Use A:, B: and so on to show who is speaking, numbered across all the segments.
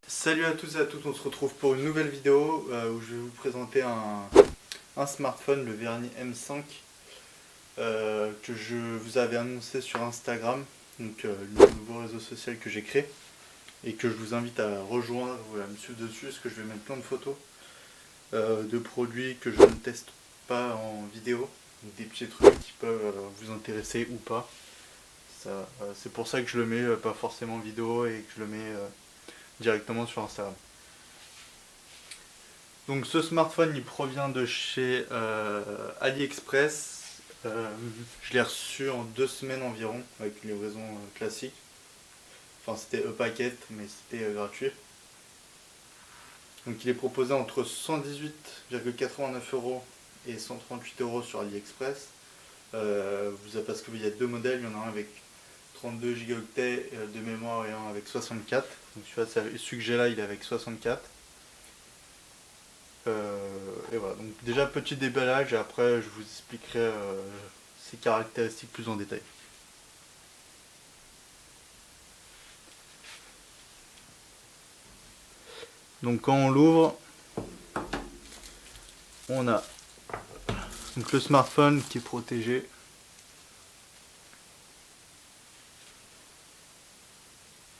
A: Salut à tous et à toutes, on se retrouve pour une nouvelle vidéo où je vais vous présenter un smartphone, le Verny M5, que je vous avais annoncé sur Instagram, donc le nouveau réseau social que j'ai créé, et que je vous invite à rejoindre, à me suivre dessus, parce que je vais mettre plein de photos de produits que je ne teste pas en vidéo, donc des petits trucs qui peuvent vous intéresser ou pas. C'est pour ça que je le mets pas forcément en vidéo et que je le mets directement sur Instagram. Donc ce smartphone il provient de chez AliExpress. Je l'ai reçu en 2 semaines environ avec une livraison classique. Enfin c'était packet mais c'était gratuit. Donc il est proposé entre 118,89 € et 138 € sur AliExpress. Parce qu'il y a deux modèles, il y en a un avec 32 Go de mémoire et un avec 64. Donc celui que j'ai là il est avec 64. Et voilà, donc déjà petit déballage et après je vous expliquerai ses caractéristiques plus en détail. Donc quand on l'ouvre, on a donc le smartphone qui est protégé.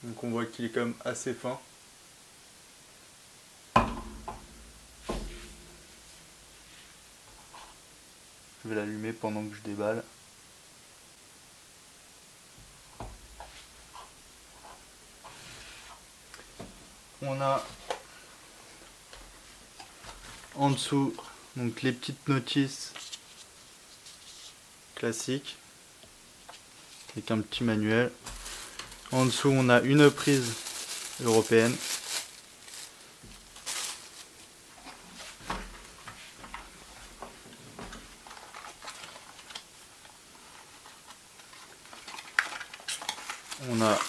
A: Donc on voit qu'il est quand même assez fin. Je vais l'allumer pendant que je déballe. On a en dessous donc les petites notices classiques avec un petit manuel. En dessous on a une prise européenne. On a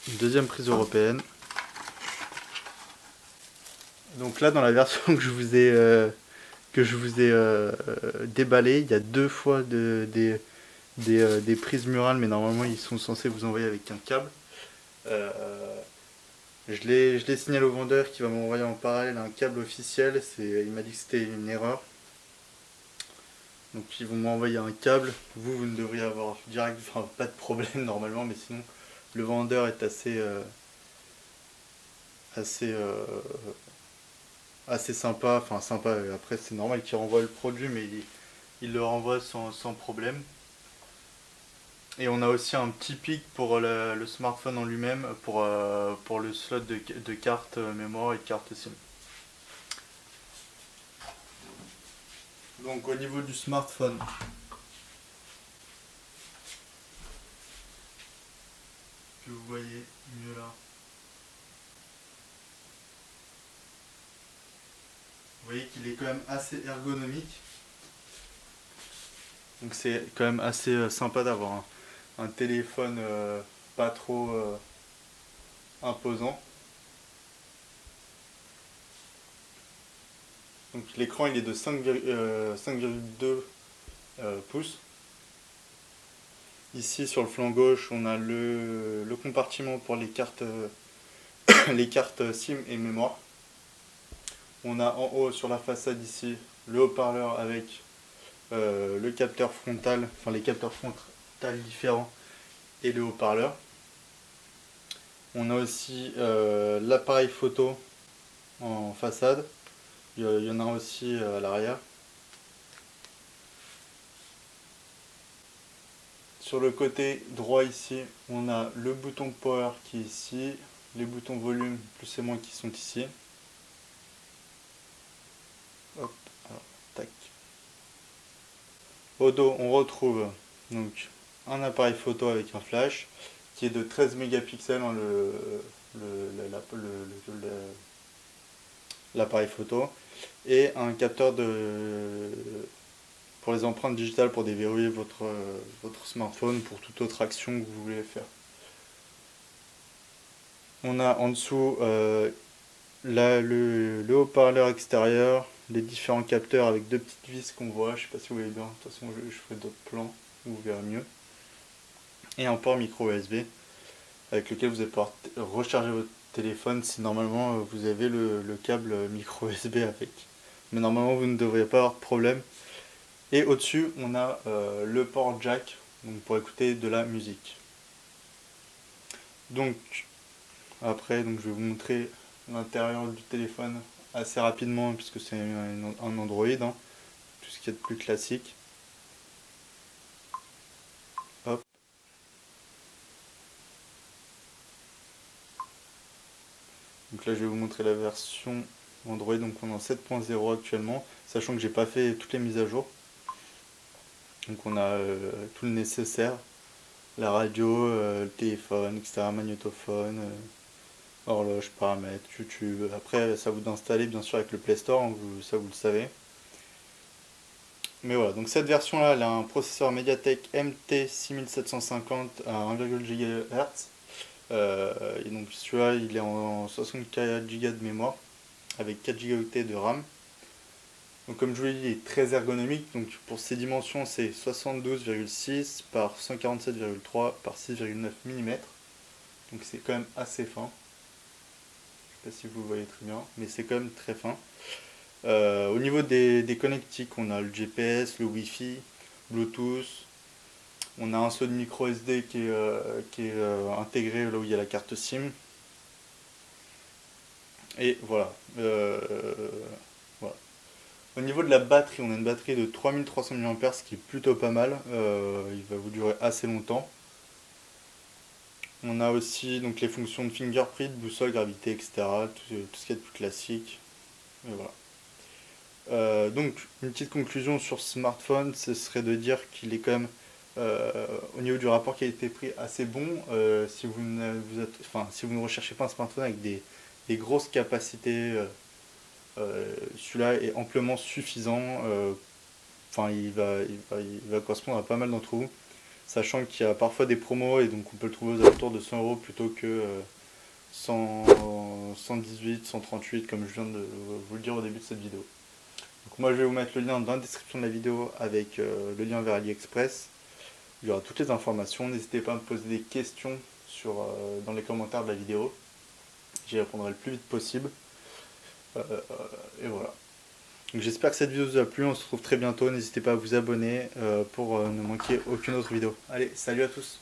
A: une deuxième prise européenne. Donc là dans la version que je vous ai déballé, il y a deux fois des prises murales, mais normalement ils sont censés vous envoyer avec un câble. Je l'ai signalé au vendeur qui va m'envoyer en parallèle un câble officiel. Il m'a dit que c'était une erreur. Donc ils vont m'envoyer un câble. Vous ne devriez avoir direct, enfin pas de problème normalement, mais sinon le vendeur est assez sympa, enfin sympa, après c'est normal qu'il renvoie le produit mais il le renvoie sans problème. Et on a aussi un petit pic pour le smartphone en lui-même pour le slot de carte mémoire et de carte SIM. Donc au niveau du smartphone, que vous voyez mieux là, vous voyez qu'il est quand même assez ergonomique. Donc c'est quand même assez sympa d'avoir un téléphone pas trop imposant. Donc l'écran il est de 5,2 pouces. Ici sur le flanc gauche on a le compartiment pour les cartes les cartes SIM et mémoire. On a en haut sur la façade ici le haut-parleur avec le capteur frontal, enfin les capteurs frontales différents et le haut-parleur. On a aussi l'appareil photo en façade. Il y en a aussi à l'arrière. Sur le côté droit ici, on a le bouton power qui est ici, les boutons volume plus et moins qui sont ici. Hop, alors, tac. Au dos, on retrouve donc un appareil photo avec un flash qui est de 13 mégapixels, hein, l'appareil photo, et un capteur pour les empreintes digitales pour déverrouiller votre smartphone pour toute autre action que vous voulez faire. On a en dessous le haut-parleur extérieur, les différents capteurs avec deux petites vis qu'on voit, je sais pas si vous voyez bien, de toute façon je ferai d'autres plans, vous verrez mieux. Et un port micro USB avec lequel vous allez pouvoir recharger votre téléphone si normalement vous avez le câble micro USB avec. Mais normalement vous ne devriez pas avoir de problème. Et au-dessus on a le port jack donc pour écouter de la musique. Donc après donc je vais vous montrer l'intérieur du téléphone assez rapidement puisque c'est un Android, hein, tout ce qui est de plus classique. Hop. Donc là je vais vous montrer la version Android, donc on est en 7.0 actuellement, sachant que j'ai pas fait toutes les mises à jour. Donc on a tout le nécessaire, la radio, le téléphone, etc., magnétophone, horloge, paramètres, YouTube. Après ça vous d'installer bien sûr avec le Play Store, hein, ça vous le savez. Mais voilà, donc cette version là elle a un processeur MediaTek MT6750 à 1,1 GHz. Et donc celui-là il est en 64 Go de mémoire avec 4 Go de RAM. Donc comme je vous l'ai dit, il est très ergonomique. Donc pour ses dimensions, c'est 72,6 par 147,3 par 6,9 mm. Donc c'est quand même assez fin. Je ne sais pas si vous le voyez très bien, mais c'est quand même très fin. Au niveau des connectiques, on a le GPS, le Wi-Fi, Bluetooth. On a un slot de micro SD qui est intégré là où il y a la carte SIM. Et voilà. Voilà. Au niveau de la batterie, on a une batterie de 3300 mAh, ce qui est plutôt pas mal. Il va vous durer assez longtemps. On a aussi donc les fonctions de fingerprint, boussole, gravité, etc. Tout ce qui est de plus classique. Et voilà. Donc une petite conclusion sur ce smartphone, ce serait de dire qu'il est quand même au niveau du rapport qualité-prix assez bon. Si vous ne recherchez pas un smartphone avec des grosses capacités, celui-là est amplement suffisant. Il va correspondre à pas mal d'entre vous, sachant qu'il y a parfois des promos et donc on peut le trouver aux alentours de 100 € plutôt que 118, 138 comme je viens de vous le dire au début de cette vidéo. Donc moi je vais vous mettre le lien dans la description de la vidéo avec le lien vers AliExpress. Il y aura toutes les informations. N'hésitez pas à me poser des questions dans les commentaires de la vidéo. J'y répondrai le plus vite possible. Et voilà. Donc j'espère que cette vidéo vous a plu. On se retrouve très bientôt. N'hésitez pas à vous abonner pour ne manquer aucune autre vidéo. Allez, salut à tous.